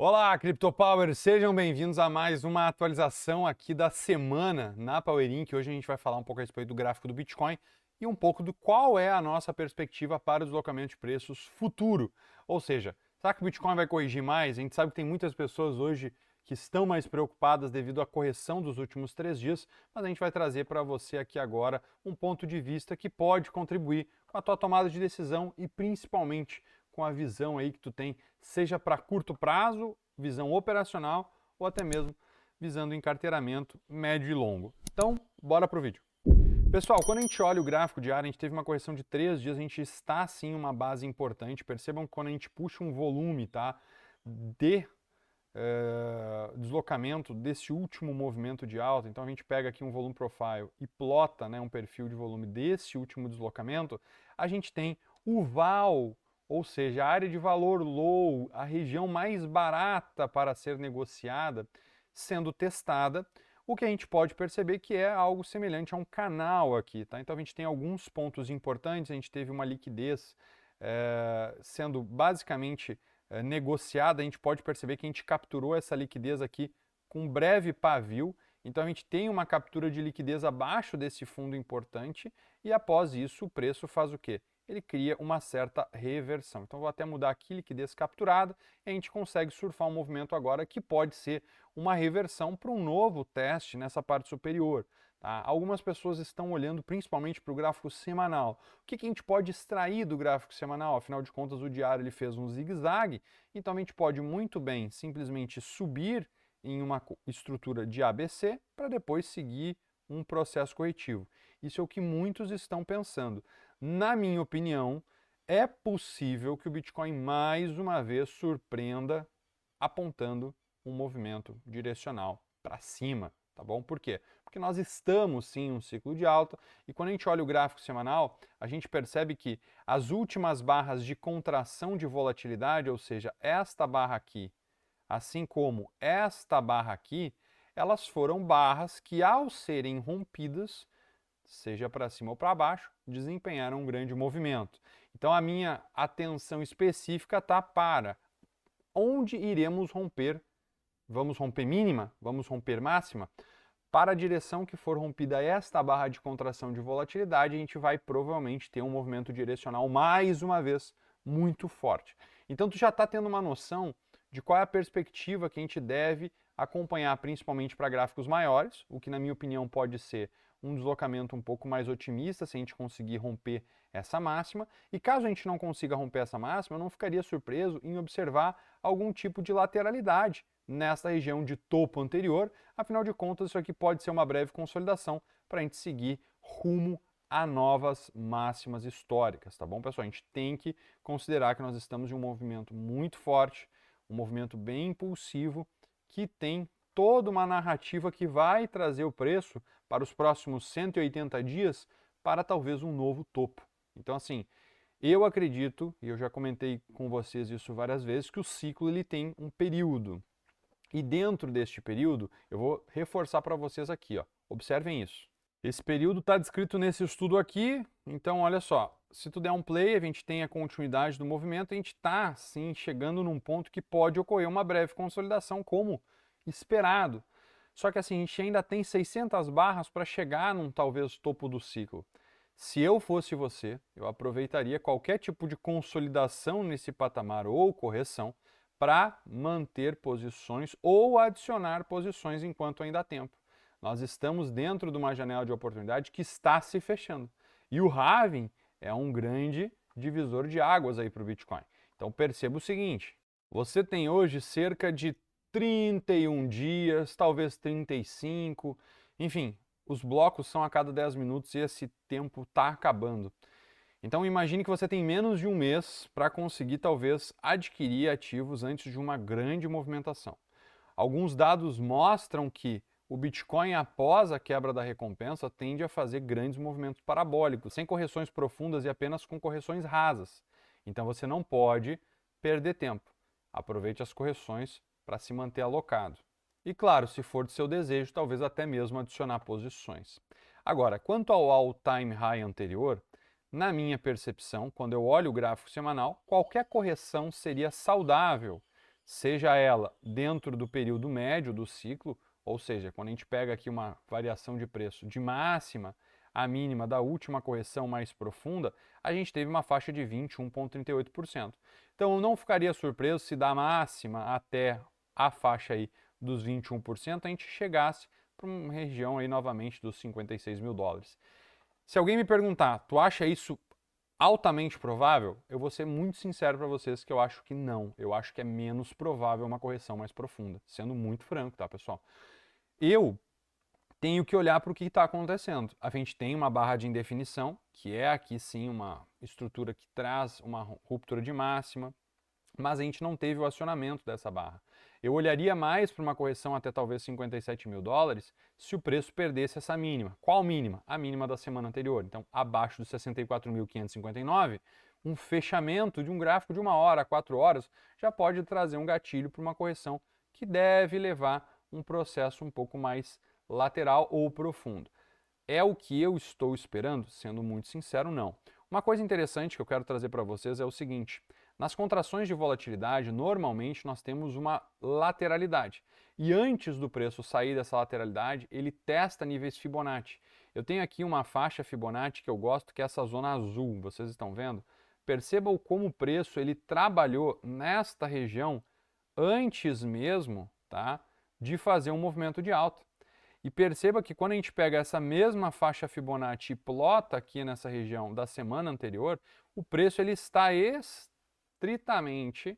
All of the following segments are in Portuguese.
Olá, CryptoPower! Sejam bem-vindos a mais uma atualização aqui da semana na Power Inc. Hoje a gente vai falar um pouco a respeito do gráfico do Bitcoin e um pouco do qual é a nossa perspectiva para o deslocamento de preços futuro. Ou seja, será que o Bitcoin vai corrigir mais? A gente sabe que tem muitas pessoas hoje que estão mais preocupadas devido à correção dos últimos 3 dias, mas a gente vai trazer para você aqui agora um ponto de vista que pode contribuir com a tua tomada de decisão e principalmente com a visão aí que tu tem, seja para curto prazo, visão operacional ou até mesmo visando encarteiramento médio e longo. Então, bora pro vídeo. Pessoal, quando a gente olha o gráfico diário, a gente teve uma correção de 3 dias, a gente está sim em uma base importante. Percebam que quando a gente puxa um volume, tá, de deslocamento desse último movimento de alta, então a gente pega aqui um volume profile e plota, né, um perfil de volume desse último deslocamento, a gente tem o VAL, ou seja, a área de valor low, a região mais barata para ser negociada, sendo testada, o que a gente pode perceber que é algo semelhante a um canal aqui, tá? Então a gente tem alguns pontos importantes, a gente teve uma liquidez sendo basicamente negociada, a gente pode perceber que a gente capturou essa liquidez aqui com um breve pavio, então a gente tem uma captura de liquidez abaixo desse fundo importante e após isso o preço faz o quê? Ele cria uma certa reversão. Então vou até mudar aqui liquidez capturada e a gente consegue surfar um movimento agora que pode ser uma reversão para um novo teste nessa parte superior. Tá? Algumas pessoas estão olhando principalmente para o gráfico semanal. O que a gente pode extrair do gráfico semanal? Afinal de contas, o diário ele fez um zigue-zague, então a gente pode muito bem simplesmente subir em uma estrutura de ABC para depois seguir um processo corretivo. Isso é o que muitos estão pensando. Na minha opinião, é possível que o Bitcoin mais uma vez surpreenda apontando um movimento direcional para cima, tá bom? Por quê? Porque nós estamos sim em um ciclo de alta e quando a gente olha o gráfico semanal, a gente percebe que as últimas barras de contração de volatilidade, ou seja, esta barra aqui, assim como esta barra aqui, elas foram barras que ao serem rompidas, seja para cima ou para baixo, desempenharam um grande movimento. Então a minha atenção específica está para onde iremos romper. Vamos romper mínima? Vamos romper máxima? Para a direção que for rompida esta barra de contração de volatilidade, a gente vai provavelmente ter um movimento direcional, mais uma vez, muito forte. Então tu já está tendo uma noção de qual é a perspectiva que a gente deve acompanhar, principalmente para gráficos maiores, o que na minha opinião pode ser um deslocamento um pouco mais otimista se a gente conseguir romper essa máxima. E caso a gente não consiga romper essa máxima, eu não ficaria surpreso em observar algum tipo de lateralidade nesta região de topo anterior. Afinal de contas, isso aqui pode ser uma breve consolidação para a gente seguir rumo a novas máximas históricas, tá bom, pessoal? A gente tem que considerar que nós estamos em um movimento muito forte, um movimento bem impulsivo, que tem toda uma narrativa que vai trazer o preço para os próximos 180 dias para talvez um novo topo. Então, assim, eu acredito, e eu já comentei com vocês isso várias vezes, que o ciclo ele tem um período. E dentro deste período, eu vou reforçar para vocês aqui, ó. Observem isso. Esse período está descrito nesse estudo aqui, então olha só, se tu der um play, a gente tem a continuidade do movimento, a gente está sim chegando num ponto que pode ocorrer uma breve consolidação como esperado. Só que assim, a gente ainda tem 600 barras para chegar num talvez topo do ciclo. Se eu fosse você, eu aproveitaria qualquer tipo de consolidação nesse patamar ou correção para manter posições ou adicionar posições enquanto ainda há tempo. Nós estamos dentro de uma janela de oportunidade que está se fechando. E o halving é um grande divisor de águas aí para o Bitcoin. Então perceba o seguinte, você tem hoje cerca de 31 dias, talvez 35, enfim, os blocos são a cada 10 minutos e esse tempo está acabando. Então imagine que você tem menos de um mês para conseguir talvez adquirir ativos antes de uma grande movimentação. Alguns dados mostram que o Bitcoin, após a quebra da recompensa, tende a fazer grandes movimentos parabólicos, sem correções profundas e apenas com correções rasas. Então você não pode perder tempo. Aproveite as correções para se manter alocado. E claro, se for de seu desejo, talvez até mesmo adicionar posições. Agora, quanto ao all-time high anterior, na minha percepção, quando eu olho o gráfico semanal, qualquer correção seria saudável seja ela dentro do período médio do ciclo, ou seja, quando a gente pega aqui uma variação de preço de máxima a mínima da última correção mais profunda, a gente teve uma faixa de 21,38%. Então eu não ficaria surpreso se da máxima até a faixa aí dos 21% a gente chegasse para uma região aí novamente dos 56 mil dólares. Se alguém me perguntar, tu acha isso altamente provável? Eu vou ser muito sincero para vocês que eu acho que não. Eu acho que é menos provável uma correção mais profunda, sendo muito franco, tá, pessoal? Eu tenho que olhar para o que está acontecendo. A gente tem uma barra de indefinição, que é aqui sim uma estrutura que traz uma ruptura de máxima, mas a gente não teve o acionamento dessa barra. Eu olharia mais para uma correção até talvez 57 mil dólares se o preço perdesse essa mínima. Qual mínima? A mínima da semana anterior. Então, abaixo dos 64.559, um fechamento de um gráfico de 1 hora, 4 horas, já pode trazer um gatilho para uma correção que deve levar um processo um pouco mais lateral ou profundo. É o que eu estou esperando? Sendo muito sincero, não. Uma coisa interessante que eu quero trazer para vocês é o seguinte: nas contrações de volatilidade, normalmente nós temos uma lateralidade. E antes do preço sair dessa lateralidade, ele testa níveis Fibonacci. Eu tenho aqui uma faixa Fibonacci que eu gosto, que é essa zona azul, vocês estão vendo? Percebam como o preço ele trabalhou nesta região antes mesmo, tá, de fazer um movimento de alta. E perceba que quando a gente pega essa mesma faixa Fibonacci e plota aqui nessa região da semana anterior, o preço ele está estritamente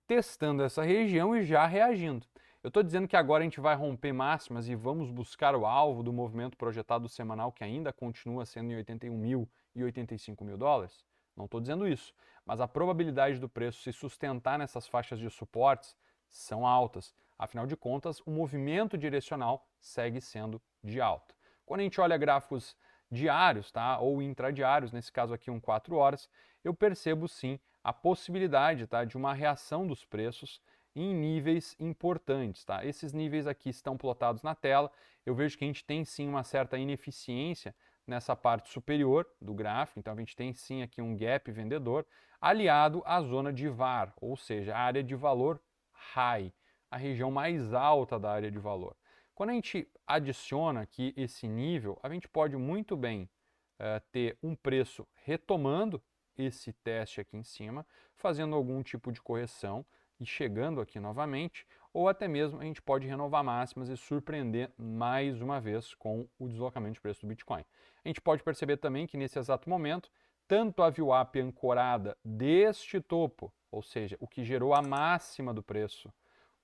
testando essa região e já reagindo. Eu estou dizendo que agora a gente vai romper máximas e vamos buscar o alvo do movimento projetado semanal, que ainda continua sendo em 81 mil e 85 mil dólares? Não estou dizendo isso, mas a probabilidade do preço se sustentar nessas faixas de suportes são altas. Afinal de contas, o movimento direcional segue sendo de alta. Quando a gente olha gráficos diários, tá, ou intradiários, nesse caso aqui 4 horas, eu percebo sim a possibilidade, tá, de uma reação dos preços em níveis importantes, tá? Esses níveis aqui estão plotados na tela. Eu vejo que a gente tem sim uma certa ineficiência nessa parte superior do gráfico, então a gente tem sim aqui um gap vendedor aliado à zona de VAR, ou seja, a área de valor high, a região mais alta da área de valor. Quando a gente adiciona aqui esse nível, a gente pode muito bem ter um preço retomando esse teste aqui em cima, fazendo algum tipo de correção e chegando aqui novamente, ou até mesmo a gente pode renovar máximas e surpreender mais uma vez com o deslocamento de preço do Bitcoin. A gente pode perceber também que nesse exato momento, tanto a VWAP ancorada deste topo, ou seja, o que gerou a máxima do preço,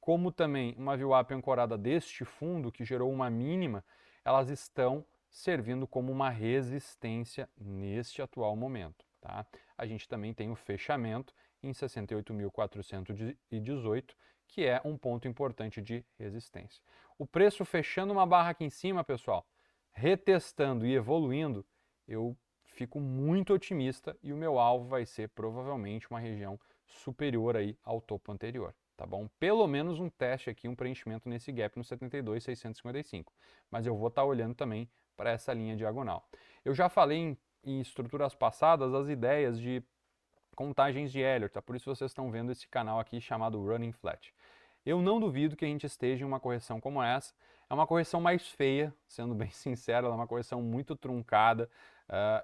como também uma VWAP ancorada deste fundo, que gerou uma mínima, elas estão servindo como uma resistência neste atual momento. Tá? A gente também tem o fechamento em 68.418, que é um ponto importante de resistência. O preço fechando uma barra aqui em cima, pessoal, retestando e evoluindo, eu fico muito otimista e o meu alvo vai ser provavelmente uma região superior aí ao topo anterior. Tá bom? Pelo menos um teste aqui, um preenchimento nesse gap no 72.655. Mas eu vou estar olhando também para essa linha diagonal. Eu já falei em estruturas passadas as ideias de contagens de Elliott, tá? Por isso vocês estão vendo esse canal aqui chamado Running Flat. Eu não duvido que a gente esteja em uma correção como essa. É uma correção mais feia, sendo bem sincero, ela é uma correção muito truncada.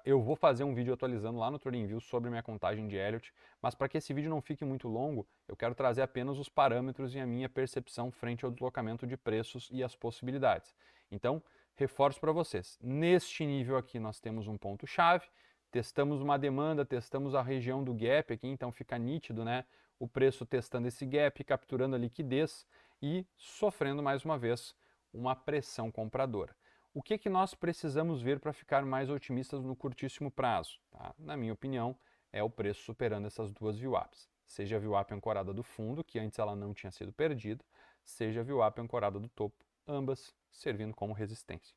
Eu vou fazer um vídeo atualizando lá no TradingView sobre minha contagem de Elliott, mas para que esse vídeo não fique muito longo, eu quero trazer apenas os parâmetros e a minha percepção frente ao deslocamento de preços e as possibilidades. Então, reforço para vocês, neste nível aqui nós temos um ponto-chave, testamos uma demanda, testamos a região do gap aqui, então fica nítido, né? O preço testando esse gap, capturando a liquidez e sofrendo mais uma vez uma pressão compradora. O que nós precisamos ver para ficar mais otimistas no curtíssimo prazo? Tá? Na minha opinião, é o preço superando essas duas VWAPs. Seja a VWAP ancorada do fundo, que antes ela não tinha sido perdida, seja a VWAP ancorada do topo, ambas servindo como resistência.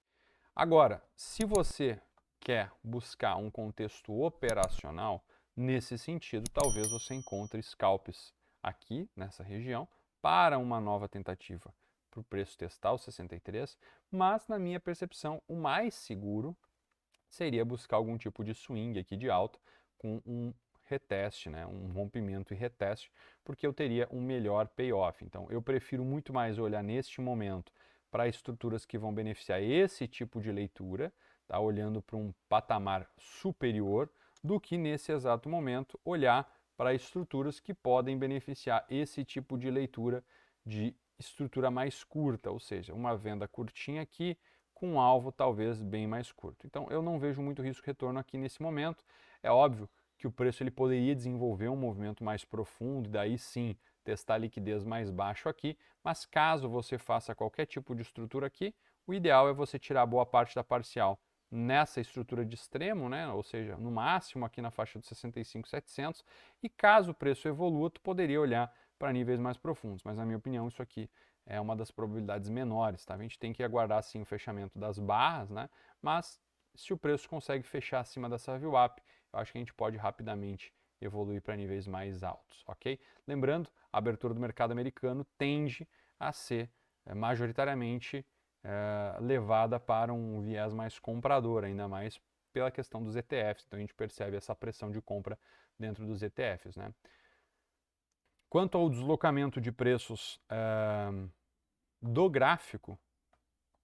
Agora, se você quer buscar um contexto operacional, nesse sentido, talvez você encontre scalps aqui, nessa região, para uma nova tentativa para o preço testar o 63, mas na minha percepção, o mais seguro seria buscar algum tipo de swing aqui de alta com um reteste, né, um rompimento e reteste, porque eu teria um melhor payoff. Então, eu prefiro muito mais olhar neste momento para estruturas que vão beneficiar esse tipo de leitura, tá, olhando para um patamar superior, do que nesse exato momento olhar para estruturas que podem beneficiar esse tipo de leitura de estrutura mais curta, ou seja, uma venda curtinha aqui com um alvo talvez bem mais curto. Então eu não vejo muito risco-retorno aqui nesse momento. É óbvio que o preço ele poderia desenvolver um movimento mais profundo, e daí sim testar a liquidez mais baixo aqui, mas caso você faça qualquer tipo de estrutura aqui, o ideal é você tirar boa parte da parcial nessa estrutura de extremo, né? Ou seja, no máximo aqui na faixa dos 65.700, e caso o preço evolua, tu poderia olhar para níveis mais profundos, mas na minha opinião isso aqui é uma das probabilidades menores, tá? A gente tem que aguardar sim o fechamento das barras, né? Mas se o preço consegue fechar acima dessa VWAP, eu acho que a gente pode rapidamente evoluir para níveis mais altos, ok? Lembrando, a abertura do mercado americano tende a ser majoritariamente levada para um viés mais comprador, ainda mais pela questão dos ETFs. Então a gente percebe essa pressão de compra dentro dos ETFs, né? Quanto ao deslocamento de preços do gráfico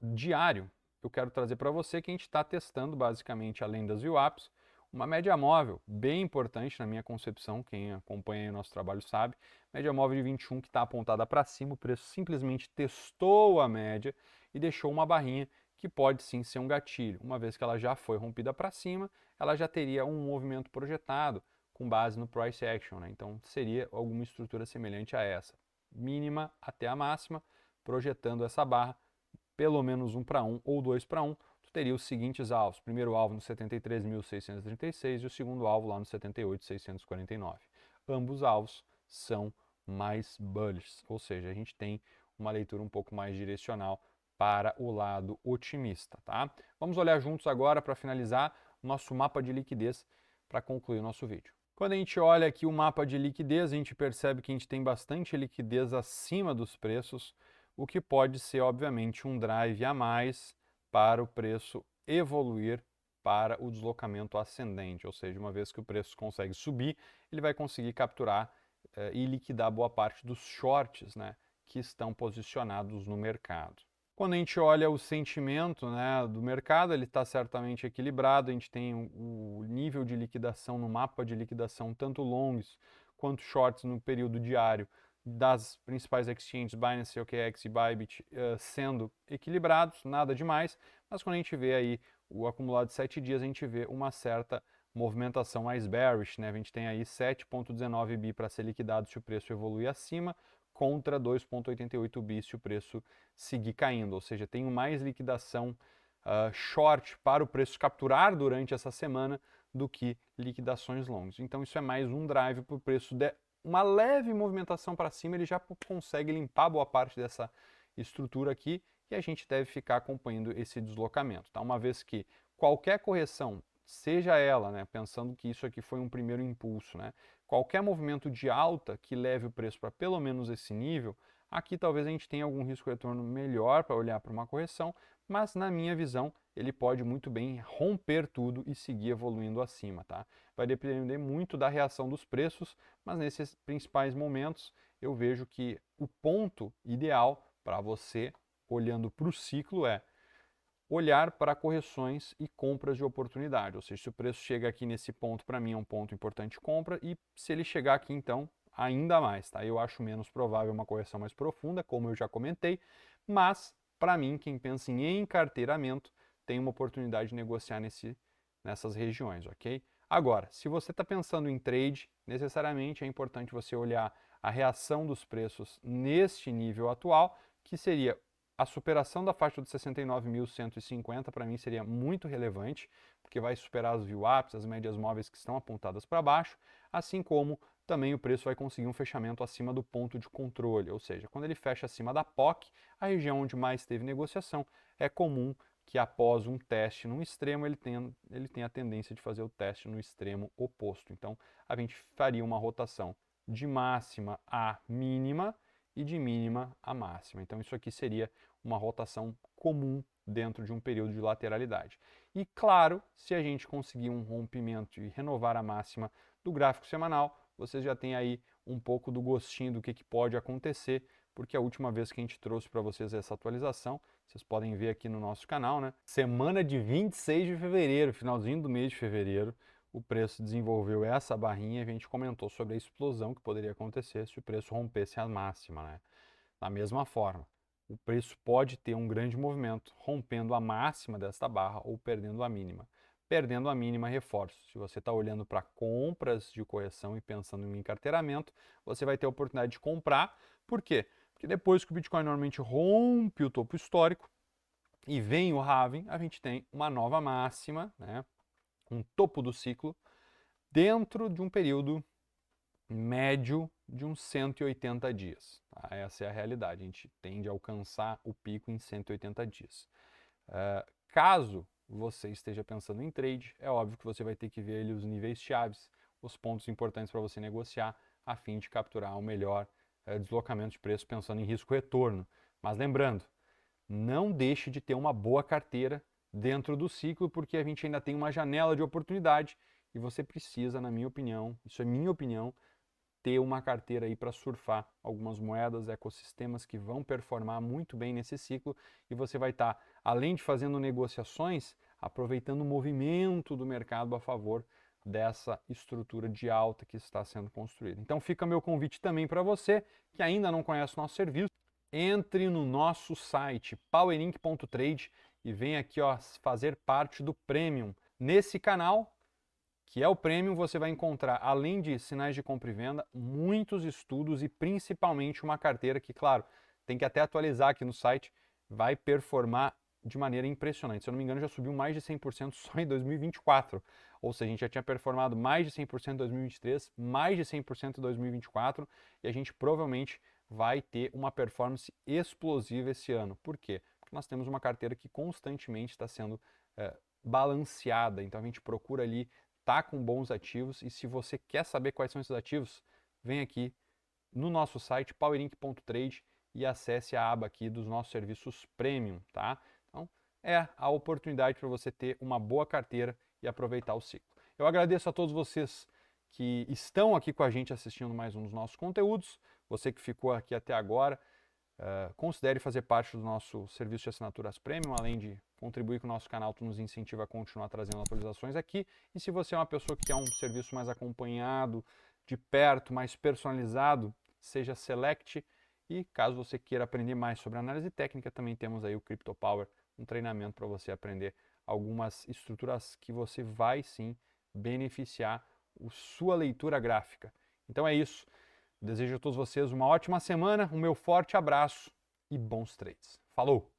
diário, eu quero trazer para você que a gente está testando basicamente, além das VWAPs, uma média móvel bem importante na minha concepção, quem acompanha o nosso trabalho sabe, média móvel de 21 que está apontada para cima, o preço simplesmente testou a média e deixou uma barrinha que pode sim ser um gatilho. Uma vez que ela já foi rompida para cima, ela já teria um movimento projetado com base no price action, né? Então seria alguma estrutura semelhante a essa, mínima até a máxima, projetando essa barra pelo menos 1 para 1 ou 2 para 1, tu teria os seguintes alvos. Primeiro alvo no 73.636 e o segundo alvo lá no 78.649. Ambos alvos são mais bullish, ou seja, a gente tem uma leitura um pouco mais direcional para o lado otimista, tá? Vamos olhar juntos agora para finalizar o nosso mapa de liquidez para concluir o nosso vídeo. Quando a gente olha aqui o mapa de liquidez, a gente percebe que a gente tem bastante liquidez acima dos preços, o que pode ser, obviamente, um drive a mais para o preço evoluir para o deslocamento ascendente, ou seja, uma vez que o preço consegue subir, ele vai conseguir capturar e liquidar boa parte dos shorts, né, que estão posicionados no mercado. Quando a gente olha o sentimento, né, do mercado, ele está certamente equilibrado, a gente tem o nível de liquidação no mapa de liquidação, tanto longs quanto shorts no período diário, das principais exchanges, Binance, OKX e Bybit, sendo equilibrados, nada demais, mas quando a gente vê aí o acumulado de 7 dias, a gente vê uma certa movimentação mais bearish, né? A gente tem aí 7,19 bi para ser liquidado se o preço evoluir acima, contra 2,88 bi se o preço seguir caindo, ou seja, tenho mais liquidação short para o preço capturar durante essa semana do que liquidações longas. Então isso é mais um drive para o preço uma leve movimentação para cima, ele já consegue limpar boa parte dessa estrutura aqui e a gente deve ficar acompanhando esse deslocamento, tá? Uma vez que qualquer correção, seja ela, né, pensando que isso aqui foi um primeiro impulso, né, qualquer movimento de alta que leve o preço para pelo menos esse nível, aqui talvez a gente tenha algum risco-retorno melhor para olhar para uma correção, mas na minha visão ele pode muito bem romper tudo e seguir evoluindo acima, tá? Vai depender muito da reação dos preços, mas nesses principais momentos eu vejo que o ponto ideal para você, olhando para o ciclo, é olhar para correções e compras de oportunidade. Ou seja, se o preço chega aqui nesse ponto, para mim é um ponto importante de compra, e se ele chegar aqui, então, ainda mais, tá? Eu acho menos provável uma correção mais profunda, como eu já comentei, mas, para mim, quem pensa em encarteiramento, tem uma oportunidade de negociar nessas regiões, ok? Agora, se você está pensando em trade, necessariamente é importante você olhar a reação dos preços neste nível atual, que seria a superação da faixa de 69.150 para mim seria muito relevante, porque vai superar as VWAPs, as médias móveis que estão apontadas para baixo, assim como também o preço vai conseguir um fechamento acima do ponto de controle, ou seja, quando ele fecha acima da POC, a região onde mais teve negociação, é comum que após um teste num extremo, ele tenha a tendência de fazer o teste no extremo oposto. Então, a gente faria uma rotação de máxima a mínima e de mínima a máxima. Então, isso aqui seria uma rotação comum dentro de um período de lateralidade. E claro, se a gente conseguir um rompimento e renovar a máxima do gráfico semanal, vocês já têm aí um pouco do gostinho do que pode acontecer, porque a última vez que a gente trouxe para vocês essa atualização, vocês podem ver aqui no nosso canal, né? Semana de 26 de fevereiro, finalzinho do mês de fevereiro, o preço desenvolveu essa barrinha e a gente comentou sobre a explosão que poderia acontecer se o preço rompesse a máxima, né? Da mesma forma, o preço pode ter um grande movimento, rompendo a máxima desta barra ou perdendo a mínima. Perdendo a mínima, reforço. Se você está olhando para compras de correção e pensando em encarteiramento, você vai ter a oportunidade de comprar. Por quê? Porque depois que o Bitcoin normalmente rompe o topo histórico e vem o halving, a gente tem uma nova máxima, né? Um topo do ciclo, dentro de um período médio de uns 180 dias. Tá? Essa é a realidade, a gente tende a alcançar o pico em 180 dias. Caso você esteja pensando em trade, é óbvio que você vai ter que ver ali os níveis chaves, os pontos importantes para você negociar, a fim de capturar o melhor deslocamento de preço pensando em risco-retorno. Mas lembrando, não deixe de ter uma boa carteira dentro do ciclo, porque a gente ainda tem uma janela de oportunidade e você precisa, na minha opinião, isso é minha opinião, ter uma carteira aí para surfar algumas moedas, ecossistemas que vão performar muito bem nesse ciclo e você vai estar, além de fazendo negociações, aproveitando o movimento do mercado a favor dessa estrutura de alta que está sendo construída. Então fica meu convite também para você que ainda não conhece o nosso serviço, entre no nosso site powerink.trade e venha aqui fazer parte do Premium. Nesse canal, que é o Premium, você vai encontrar, além de sinais de compra e venda, muitos estudos e principalmente uma carteira que, claro, tem que até atualizar aqui no site, vai performar de maneira impressionante. Se eu não me engano, já subiu mais de 100% só em 2024. Ou seja, a gente já tinha performado mais de 100% em 2023, mais de 100% em 2024, e a gente provavelmente vai ter uma performance explosiva esse ano. Por quê? Porque nós temos uma carteira que constantemente está sendo balanceada, então a gente procura ali tá com bons ativos, e se você quer saber quais são esses ativos, vem aqui no nosso site powerink.trade e acesse a aba aqui dos nossos serviços premium, tá? Então, é a oportunidade para você ter uma boa carteira e aproveitar o ciclo. Eu agradeço a todos vocês que estão aqui com a gente assistindo mais um dos nossos conteúdos, você que ficou aqui até agora, considere fazer parte do nosso serviço de assinaturas premium, além de contribuir com o nosso canal, tu nos incentiva a continuar trazendo atualizações aqui. E se você é uma pessoa que quer um serviço mais acompanhado, de perto, mais personalizado, seja Select. E caso você queira aprender mais sobre análise técnica, também temos aí o Crypto Power, um treinamento para você aprender algumas estruturas que você vai sim beneficiar a sua leitura gráfica. Então é isso. Desejo a todos vocês uma ótima semana, um meu forte abraço e bons trades. Falou!